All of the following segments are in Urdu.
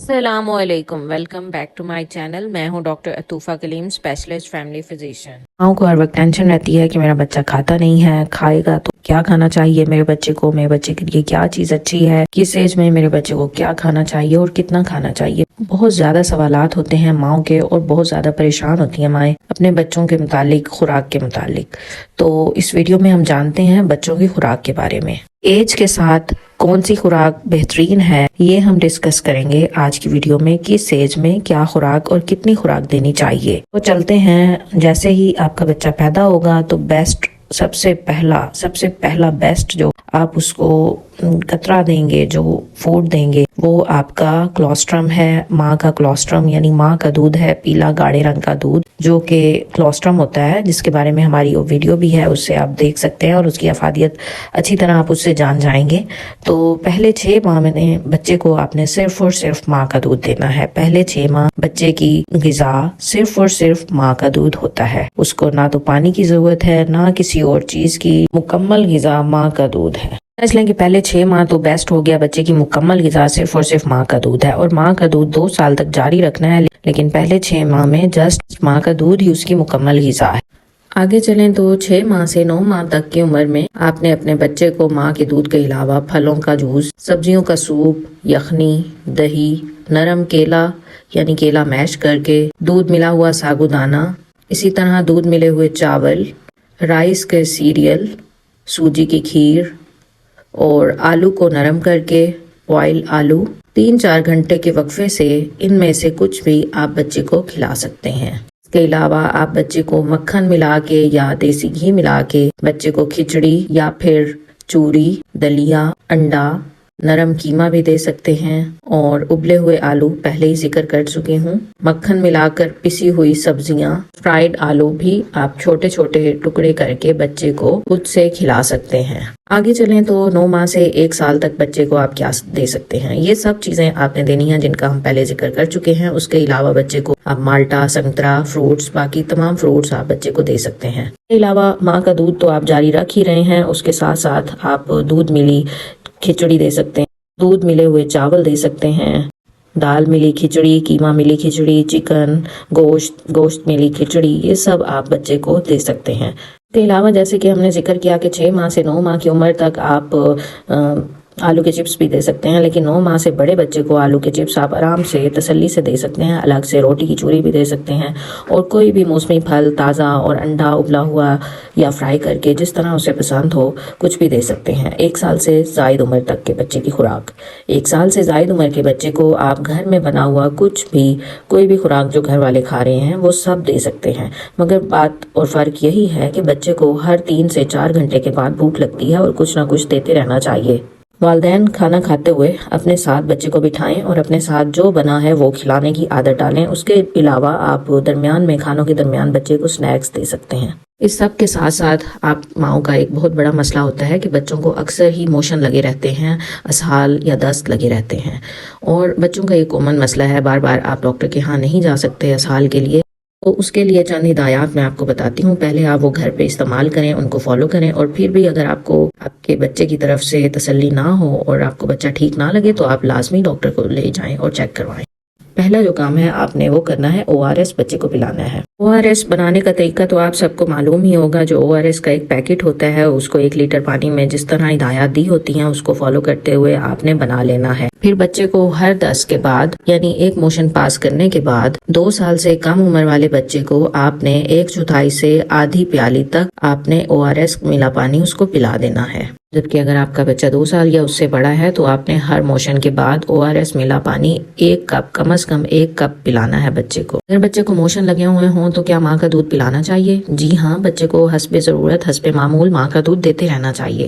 السلام علیکم، welcome back to my channel. میں ہوں doctor Atufa Kaleem, specialist family physician. ماؤں کو ہر وقت ٹینشن رہتی ہے کہ میرا بچہ کھاتا نہیں ہے، کھائے گا تو کیا کھانا چاہیے میرے بچے کو، میرے بچے کے لیے کیا چیز اچھی ہے، کس ایج میں میرے بچے کو کیا کھانا چاہیے اور کتنا کھانا چاہیے۔ بہت زیادہ سوالات ہوتے ہیں ماؤں کے اور بہت زیادہ پریشان ہوتی ہیں مائیں اپنے بچوں کے متعلق، خوراک کے متعلق۔ تو اس ویڈیو میں ہم جانتے ہیں بچوں کی خوراک کے بارے میں۔ ایج کے ساتھ کون سی خوراک بہترین ہے یہ ہم ڈسکس کریں گے آج کی ویڈیو میں، کس ایج میں کیا خوراک اور کتنی خوراک دینی چاہیے۔ تو چلتے ہیں، جیسے ہی آپ کا بچہ پیدا ہوگا تو بیسٹ سب سے پہلا بیسٹ جو آپ اس کو قطرہ دیں گے، جو فوڈ دیں گے، وہ آپ کا کلوسٹرم ہے۔ ماں کا کلوسٹرم یعنی ماں کا دودھ ہے، پیلا گاڑے رنگ کا دودھ جو کہ کلوسٹرم ہوتا ہے، جس کے بارے میں ہماری ویڈیو بھی ہے، اس سے آپ دیکھ سکتے ہیں اور اس کی افادیت اچھی طرح آپ اس سے جان جائیں گے۔ تو پہلے 6 ماہ میں بچے کو آپ نے صرف اور صرف ماں کا دودھ دینا ہے۔ پہلے 6 ماہ بچے کی غذا صرف اور صرف ماں کا دودھ ہوتا ہے، اس کو نہ تو پانی کی ضرورت ہے نہ کسی اور چیز کی، مکمل غذا ماں کا دودھ ہے۔ اس لیے کہ پہلے 6 ماہ تو بیسٹ ہو گیا، بچے کی مکمل غذا صرف اور صرف ماں کا دودھ ہے، اور ماں کا دودھ 2 سال تک جاری رکھنا ہے، لیکن پہلے 6 ماہ میں جسٹ ماں کا دودھ ہی اس کی مکمل غذا ہے۔ آگے چلیں تو 6 ماہ سے 9 ماہ تک کی عمر میں آپ نے اپنے بچے کو ماں کے دودھ کے علاوہ پھلوں کا جوس، سبزیوں کا سوپ، یخنی، دہی، نرم کیلا یعنی کیلا میش کر کے، دودھ ملا ہوا ساگودانہ، اسی طرح دودھ ملے ہوئے چاول، رائس کے سیریل، سوجی کی کھیر اور آلو کو نرم کر کے بوائل آلو 3-4 گھنٹے کے وقفے سے ان میں سے کچھ بھی آپ بچے کو کھلا سکتے ہیں۔ اس کے علاوہ آپ بچے کو مکھن ملا کے یا دیسی گھی ملا کے بچے کو کھچڑی یا پھر چوری، دلیا، انڈا، نرم کیما بھی دے سکتے ہیں، اور ابلے ہوئے آلو پہلے ہی ذکر کر چکی ہوں، مکھن ملا کر پسی ہوئی سبزیاں، فرائیڈ آلو بھی آپ چھوٹے چھوٹے ٹکڑے کر کے بچے کو خود سے کھلا سکتے ہیں۔ آگے چلیں تو 9 ماہ سے 1 سال تک بچے کو آپ کیا دے سکتے ہیں۔ یہ سب چیزیں آپ نے دینی ہیں جن کا ہم پہلے ذکر کر چکے ہیں۔ اس کے علاوہ بچے کو آپ مالٹا، سنترا، فروٹس، باقی تمام فروٹس آپ بچے کو دے سکتے ہیں۔ اس کے علاوہ ماں کا دودھ تو آپ جاری رکھ ہی رہے ہیں، اس کے ساتھ ساتھ آپ دودھ ملی کھچڑی دے سکتے ہیں، دودھ ملے ہوئے چاول دے سکتے ہیں، دال ملی کھچڑی، قیمہ ملی کھچڑی، چکن، گوشت ملی کھچڑی، یہ سب آپ بچے کو دے سکتے ہیں۔ اس کے علاوہ جیسے کہ ہم نے ذکر کیا کہ 6 ماہ سے 9 ماہ کی عمر تک آپ آلو کے چپس بھی دے سکتے ہیں، لیکن 9 ماہ سے بڑے بچے کو آلو کے چپس آپ آرام سے تسلی سے دے سکتے ہیں، الگ سے روٹی کی چوری بھی دے سکتے ہیں، اور کوئی بھی موسمی پھل تازہ اور انڈا ابلا ہوا یا فرائی کر کے جس طرح اسے پسند ہو کچھ بھی دے سکتے ہیں۔ 1 سال سے زائد عمر تک کے بچے کی خوراک، 1 سال سے زائد عمر کے بچے کو آپ گھر میں بنا ہوا کچھ بھی، کوئی بھی خوراک جو گھر والے کھا رہے ہیں وہ سب دے سکتے ہیں، مگر بات اور فرق یہی ہے کہ بچے کو ہر 3 سے 4 گھنٹے کے بعد بھوک لگتی ہے اور کچھ نہ کچھ دیتے رہنا چاہیے۔ والدین کھانا کھاتے ہوئے اپنے ساتھ بچے کو بٹھائیں اور اپنے ساتھ جو بنا ہے وہ کھلانے کی عادت ڈالیں۔ اس کے علاوہ آپ درمیان میں، کھانوں کے درمیان بچے کو سنیکس دے سکتے ہیں۔ اس سب کے ساتھ ساتھ آپ ماؤں کا ایک بہت بڑا مسئلہ ہوتا ہے کہ بچوں کو اکثر ہی موشن لگے رہتے ہیں، اسہال یا دست لگے رہتے ہیں، اور بچوں کا ایک کامن مسئلہ ہے، بار بار آپ ڈاکٹر کے ہاں نہیں جا سکتے اسہال کے لیے۔ تو اس کے لیے چند ہدایات میں آپ کو بتاتی ہوں، پہلے آپ وہ گھر پہ استعمال کریں، ان کو فالو کریں، اور پھر بھی اگر آپ کو آپ کے بچے کی طرف سے تسلی نہ ہو اور آپ کو بچہ ٹھیک نہ لگے تو آپ لازمی ڈاکٹر کو لے جائیں اور چیک کروائیں۔ پہلا جو کام ہے آپ نے وہ کرنا ہے ORS بچے کو پلانا ہے۔ ORS بنانے کا طریقہ تو آپ سب کو معلوم ہی ہوگا، جو ORS کا ایک پیکٹ ہوتا ہے اس کو 1 لیٹر پانی میں جس طرح ہدایات دی ہوتی ہیں اس کو فالو کرتے ہوئے آپ نے بنا لینا ہے۔ پھر بچے کو ہر 10 کے بعد یعنی 1 موشن پاس کرنے کے بعد 2 سال سے کم عمر والے بچے کو آپ نے 1/4 سے آدھی پیالی تک آپ نے ORS ملا پانی اس کو پلا دینا ہے، جبکہ اگر آپ کا بچہ 2 سال یا اس سے بڑا ہے تو آپ نے ہر موشن کے بعد ORS ملا پانی 1 کپ، کم از کم 1 کپ پلانا ہے بچے کو۔ اگر بچے کو موشن لگے ہوئے ہوں تو کیا ماں کا دودھ پلانا چاہیے؟ جی ہاں، بچے کو حسب ضرورت، حسب معمول ماں کا دودھ دیتے رہنا چاہیے،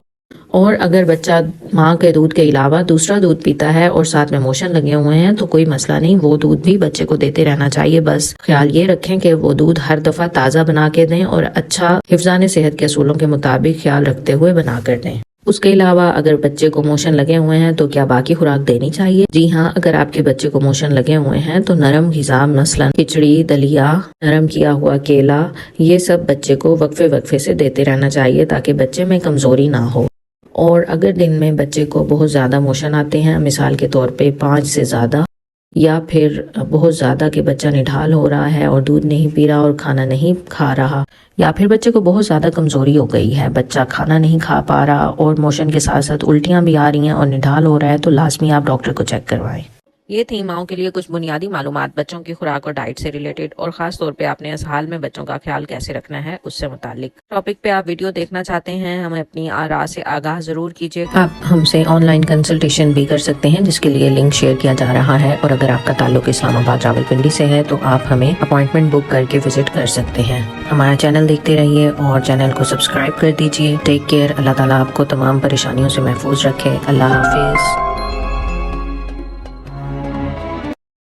اور اگر بچہ ماں کے دودھ کے علاوہ دوسرا دودھ پیتا ہے اور ساتھ میں موشن لگے ہوئے ہیں تو کوئی مسئلہ نہیں، وہ دودھ بھی بچے کو دیتے رہنا چاہیے، بس خیال یہ رکھیں کہ وہ دودھ ہر دفعہ تازہ بنا کے دیں اور اچھا حفظان صحت کے اصولوں کے مطابق خیال رکھتے ہوئے بنا کر دیں۔ اس کے علاوہ اگر بچے کو موشن لگے ہوئے ہیں تو کیا باقی خوراک دینی چاہیے؟ جی ہاں، اگر آپ کے بچے کو موشن لگے ہوئے ہیں تو نرم غذا مثلا کھچڑی، دلیا، نرم کیا ہوا کیلا، یہ سب بچے کو وقفے وقفے سے دیتے رہنا چاہیے تاکہ بچے میں کمزوری نہ ہو۔ اور اگر دن میں بچے کو بہت زیادہ موشن آتے ہیں، مثال کے طور پہ 5 سے زیادہ یا پھر بہت زیادہ کہ بچہ نڈھال ہو رہا ہے اور دودھ نہیں پی رہا اور کھانا نہیں کھا رہا، یا پھر بچے کو بہت زیادہ کمزوری ہو گئی ہے، بچہ کھانا نہیں کھا پا رہا اور موشن کے ساتھ ساتھ الٹیاں بھی آ رہی ہیں اور نڈھال ہو رہا ہے، تو لازمی آپ ڈاکٹر کو چیک کروائیں۔ یہ تھی ماؤں کے لیے کچھ بنیادی معلومات بچوں کی خوراک اور ڈائٹ سے ریلیٹڈ، اور خاص طور پہ آپ نے اس حال میں بچوں کا خیال کیسے رکھنا ہے اس سے متعلق ٹاپک پہ آپ ویڈیو دیکھنا چاہتے ہیں، ہمیں اپنی آراء سے آگاہ ضرور کیجیے۔ آپ ہم سے آن لائن کنسلٹیشن بھی کر سکتے ہیں، جس کے لیے لنک شیئر کیا جا رہا ہے، اور اگر آپ کا تعلق اسلام آباد راولپنڈی سے ہے تو آپ ہمیں اپوائنٹمنٹ بک کر کے وزٹ کر سکتے ہیں۔ ہمارا چینل دیکھتے رہیے اور چینل کو سبسکرائب کر دیجیے۔ ٹیک کیئر، اللہ تعالیٰ آپ کو تمام پریشانیوں سے محفوظ رکھے۔ اللہ حافظ۔